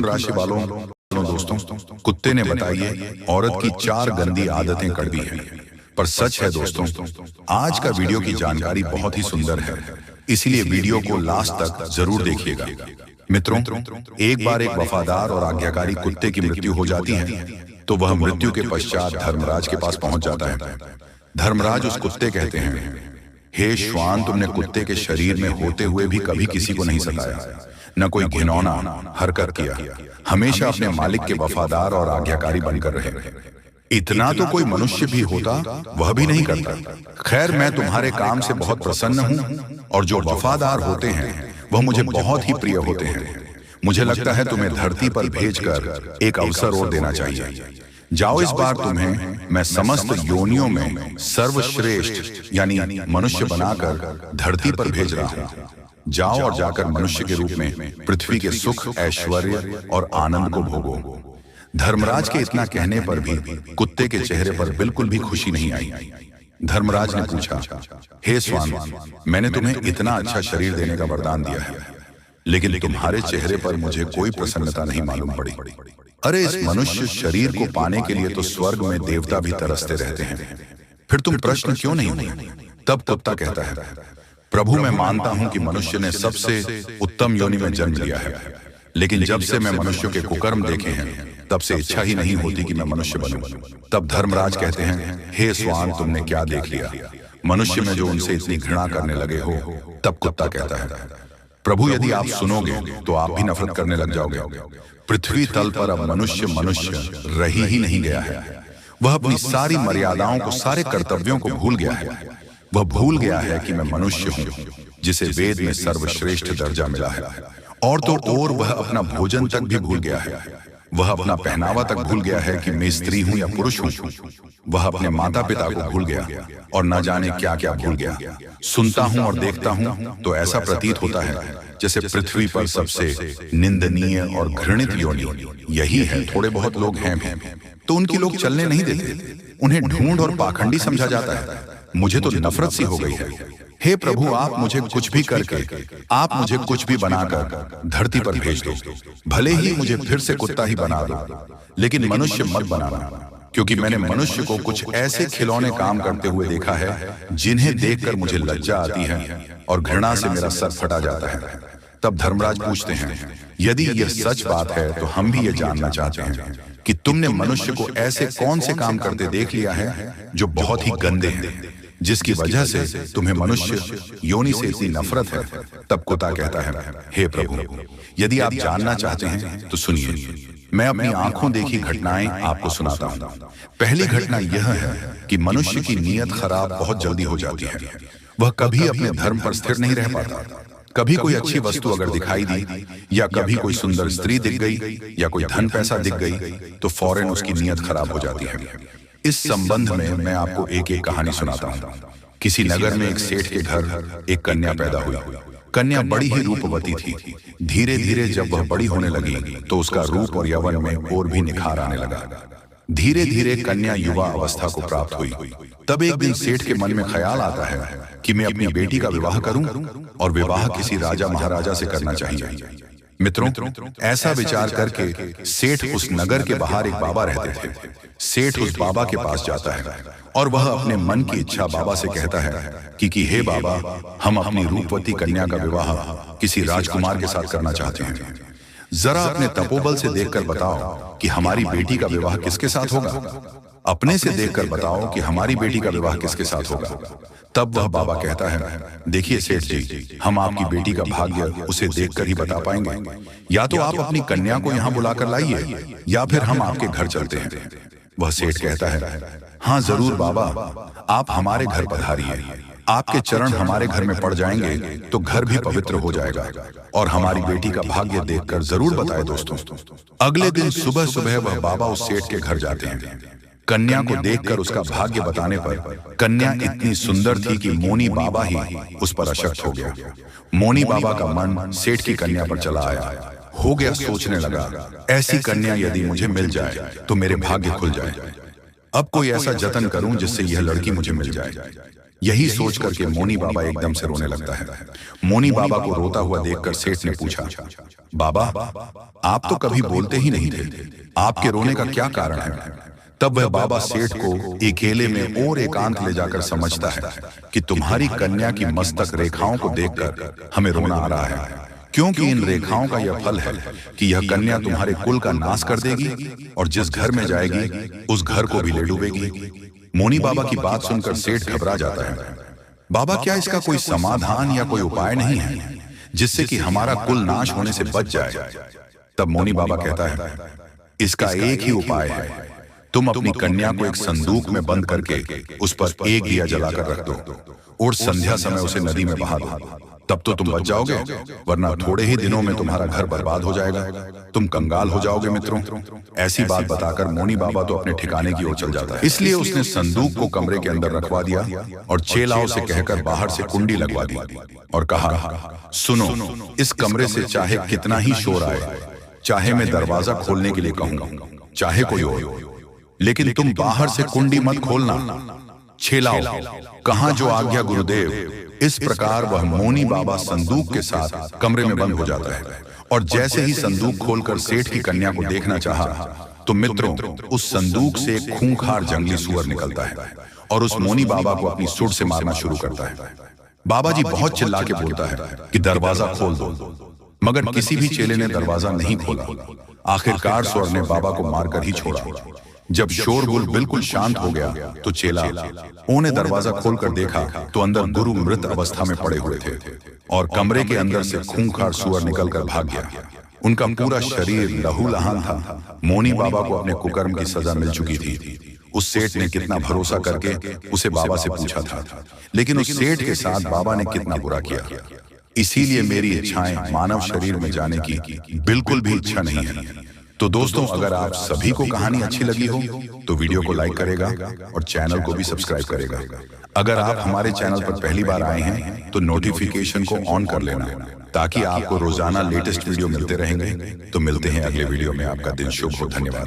मिथुन राशि वालों दोस्तों, कुत्ते ने बताई है औरत की 4 गंदी आदतें कड़वी हैं, पर सच है दोस्तों, आज का वीडियो की जानकारी बहुत ही सुंदर है, इसीलिए वीडियो को लास्ट तक जरूर देखिएगा। मित्रों, एक बार एक वफादार और आज्ञाकारी कुत्ते की मृत्यु हो जाती है तो वह मृत्यु के पश्चात धर्मराज के पास पहुंच जाता है। धर्मराज उस कुत्ते कहते हैं, हे श्वान, तुमने कुत्ते के शरीर में होते हुए भी कभी किसी को नहीं सताया, न कोई घिनौना हरकत किया, हमेशा अपने मालिक के वफादार और आज्ञाकारी बनकर रहे। इतना तो कोई मनुष्य भी होता वह भी नहीं करता। खैर, मैं तुम्हारे काम से बहुत प्रसन्न हूं और जो वफादार होते हैं वह मुझे बहुत ही प्रिय होते हैं। मुझे लगता है तुम्हें धरती पर भेजकर एक अवसर और देना चाहिए। जाओ, इस बार तुम्हें मैं समस्त योनियों में सर्वश्रेष्ठ यानी मनुष्य बनाकर धरती पर भेज रहा हूं। जाओ और जाकर मनुष्य के रूप में पृथ्वी के सुख, ऐश्वर्य और आनंद को भोगो। धर्मराज के इतना कहने पर भी कुत्ते के चेहरे पर बिल्कुल भी खुशी नहीं आई। धर्मराज ने पूछा, हे स्वान, मैंने तुम्हें इतना अच्छा शरीर देने का वरदान दिया है, लेकिन तुम्हारे चेहरे पर मुझे कोई प्रसन्नता नहीं मालूम पड़ी। अरे, इस मनुष्य शरीर को पाने के लिए तो स्वर्ग में देवता भी तरसते रहते हैं, फिर तुम प्रश्न क्यों नहीं हुए? तब कुत्ता कहता है, प्रभु, मैं मानता हूं कि मनुष्य ने सबसे उत्तम योनि में जन्म लिया है, लेकिन जब से मैं मनुष्यों के कुकर्म देखे हैं तब से इच्छा ही नहीं होती कि मैं मनुष्य बनूं। तब धर्मराज कहते हैं, हे स्वान, तुमने क्या देख लिया? मनुष्य में जो उनसे इतनी घृणा करने लगे हो। तब कुत्ता कहता है, प्रभु, यदि आप सुनोगे तो आप भी नफरत करने लग जाओगे। पृथ्वी तल पर अब मनुष्य रह ही नहीं गया है। वह अपनी सारी मर्यादाओं को, सारे कर्तव्यों को भूल गया है। वह भूल गया है कि मैं मनुष्य हूं, जिसे वेद में सर्वश्रेष्ठ दर्जा मिला है। और तो और वह अपना भोजन तक भी भूल गया है। वह अपना पहनावा तक भूल गया है कि मैं स्त्री हूं या पुरुष हूं। वह अपने माता पिता को भूल गया और न जाने क्या क्या भूल गया। सुनता हूं और देखता हूं तो ऐसा प्रतीत होता है जैसे पृथ्वी पर सबसे निंदनीय और घृणित योनि यही है। थोड़े बहुत लोग हैं भी तो उनकी लोग चलने नहीं देते, उन्हें ढूंढ और पाखंडी समझा जाता है। मुझे तो नफरत सी हो गई है। हे प्रभु, आप मुझे कुछ भी करके, आप मुझे कुछ भी बनाकर धरती पर भेज दो। भले ही मुझे फिर से कुत्ता ही बना दो, लेकिन मनुष्य मत बनाना, क्योंकि मैंने मनुष्य को कुछ ऐसे खिलौने काम करते हुए देखा है जिन्हें देखकर मुझे लज्जा आती है और घृणा से मेरा सर फटा जाता है। तब धर्मराज पूछते हैं, यदि यह सच बात है तो हम भी ये जानना चाहते हैं कि तुमने मनुष्य को ऐसे कौन से काम करते देख लिया है जो बहुत ही गंदे हैं, जिसकी वजह से तुम्हें मनुष्य योनि से इतनी नफरत है। तब कुत्ता कहता है, हे प्रभु, यदि आप जानना चाहते हैं तो सुनिए। मैं अपनी आंखों देखी घटनाएं आपको सुनाता हूं। पहली घटना यह है कि मनुष्य की नीयत खराब बहुत जल्दी हो जाती है। वह कभी अपने धर्म पर स्थिर नहीं रह पाता। कभी कोई अच्छी वस्तु अगर दिखाई दी, या कभी कोई सुंदर स्त्री दिख गई, या कोई धन पैसा दिख गई, तो फौरन उसकी नीयत खराब हो जाती है। इस संबंध में मैं आपको एक एक कहानी सुनाता हूँ। किसी नगर में एक सेठ के घर एक कन्या पैदा हुई। कन्या बड़ी ही रूपवती थी। धीरे धीरे जब वह बड़ी होने लगी तो उसका रूप और यौवन में और भी निखार आने लगा। धीरे धीरे कन्या युवा अवस्था को प्राप्त हुई। तब एक दिन सेठ के मन में ख्याल आता है कि मैं अपनी बेटी का विवाह करूं और विवाह किसी राजा महाराजा से करना चाहिए। मित्रों, ऐसा विचार करके सेठ उस नगर के बाहर एक बाबा रहते थे। सेठ उस बाबा के पास जाता है और वह अपने मन की इच्छा बाबा से कहता है कि हे बाबा, हम अपनी रूपवती कन्या का विवाह किसी राजकुमार के साथ करना चाहते हैं। जरा अपने तपोबल से देखकर बताओ कि हमारी बेटी का विवाह किसके साथ होगा। अपने से देखकर बताओ कि हमारी बेटी का विवाह किसके साथ होगा। तब वह बाबा कहता है, देखिए सेठ जी, हम आपकी बेटी का भाग्य उसे देखकर ही बता पाएंगे। या तो आप अपनी कन्या को यहाँ बुलाकर लाइए, या फिर हम आपके घर चलते हैं। वह सेठ कहता है, हाँ जरूर बाबा, आप हमारे घर पधारिए। आपके चरण हमारे घर में पड़ जाएंगे तो घर भी पवित्र हो जाएगा और हमारी बेटी का भाग्य देखकर जरूर बताए दोस्तों। अगले दिन सुबह सुबह वह बाबा उस सेठ के घर जाते हैं। कन्या को देखकर उसका भाग्य बताने पर कन्या इतनी सुंदर थी कि मोनी बाबा ही उस पर अशक्त हो गया। मोनी बाबा का मन सेठ की कन्या पर चला आया। हो गया, सोचने लगा, ऐसी कन्या यदि मुझे मिल जाए तो मेरे भाग्य खुल जाए। अब कोई ऐसा जतन करूं जिससे यह लड़की मुझे मिल जाए। यही सोच करके मोनी बाबा एकदम से रोने लगता है। मोनी बाबा को रोता हुआ देखकर सेठ ने पूछा, बाबा आप तो कभी बोलते ही नहीं थे, आपके रोने का क्या कारण है? तब वह बाबा सेठ को अकेले में और एकांत ले जाकर समझता है कि तुम्हारी कन्या की मस्तक रेखाओं को देखकर हमें रोना आ रहा है, क्योंकि इन रेखाओं का यह फल है कि यह कन्या तुम्हारे कुल का नाश कर देगी और जिस घर में जाएगी उस घर को भी ले डूबेगी। मोनी बाबा की बात सुनकर सेठ घबरा जाता है। बाबा क्या इसका कोई समाधान या कोई उपाय नहीं है जिससे कि हमारा कुल नाश होने से बच जाए? तब मोनी बाबा कहता है, इसका एक ही उपाय है, तुम अपनी कन्या को एक संदूक में बंद करके उस पर एक दिया जलाकर रख दो और संध्या समय उसे नदी में बहा दो, तब तो तुम बच जाओगे, वरना थोड़े ही दिनों में तुम्हारा घर बर्बाद हो जाएगा, तुम कंगाल हो जाओगे। मित्रों, ऐसी बात बताकर मोनी बाबा तो अपने ठिकाने की ओर चल जाता है। इसलिए उसने संदूक को कमरे के अंदर रखवा दिया और चेलाओं से कहकर बाहर से कुंडी लगवा दी और कहा, सुनो, इस कमरे से चाहे कितना ही शोर आए, चाहे मैं दरवाजा खोलने के लिए कहूं, चाहे कोई हो, लेकिन तुम बाहर से कुंडी मत खोलना। चेलाओ, कहां जो आज्ञा गुरुदेव। इस प्रकार वह मोनी बाबा संदूक के साथ कमरे में बंद हो जाता है और जैसे ही संदूक खोलकर सेठ की कन्या को देखना चाहा तो मित्रों, उस संदूक से एक खूंखार जंगली सुअर निकलता है और उस मोनी बाबा को अपनी सुर से मारना शुरू करता है। बाबा जी बहुत चिल्ला के बोलता है कि दरवाजा खोल दो, मगर किसी भी चेले ने दरवाजा नहीं खोला। आखिरकार सुअर ने बाबा को मारकर ही छोड़ा। जब शोरगुल बिल्कुल शांत हो गया तो चेला ने दरवाजा खोलकर देखा तो अंदर गुरु मृत अवस्था में पड़े हुए थे और कमरे के अंदर से खूंखार सुअर निकलकर भाग गया। उनका पूरा शरीर लहूलुहान था। मोनी बाबा को अपने कुकर्म की सजा मिल चुकी थी। उस सेठ ने कितना भरोसा करके उसे बाबा से पूछा था, लेकिन उस सेठ के साथ बाबा ने कितना बुरा किया। इसीलिए मेरी इच्छाएं मानव शरीर में जाने की बिल्कुल भी इच्छा नहीं है। तो दोस्तों, अगर आप सभी को कहानी अच्छी लगी हो तो वीडियो को लाइक करेगा और चैनल को भी सब्सक्राइब करेगा। अगर आप हमारे चैनल पर पहली बार आए हैं तो नोटिफिकेशन को ऑन कर लेना ताकि आपको रोजाना लेटेस्ट वीडियो मिलते रहेंगे। तो मिलते हैं अगले वीडियो में। आपका दिन शुभ हो। धन्यवाद।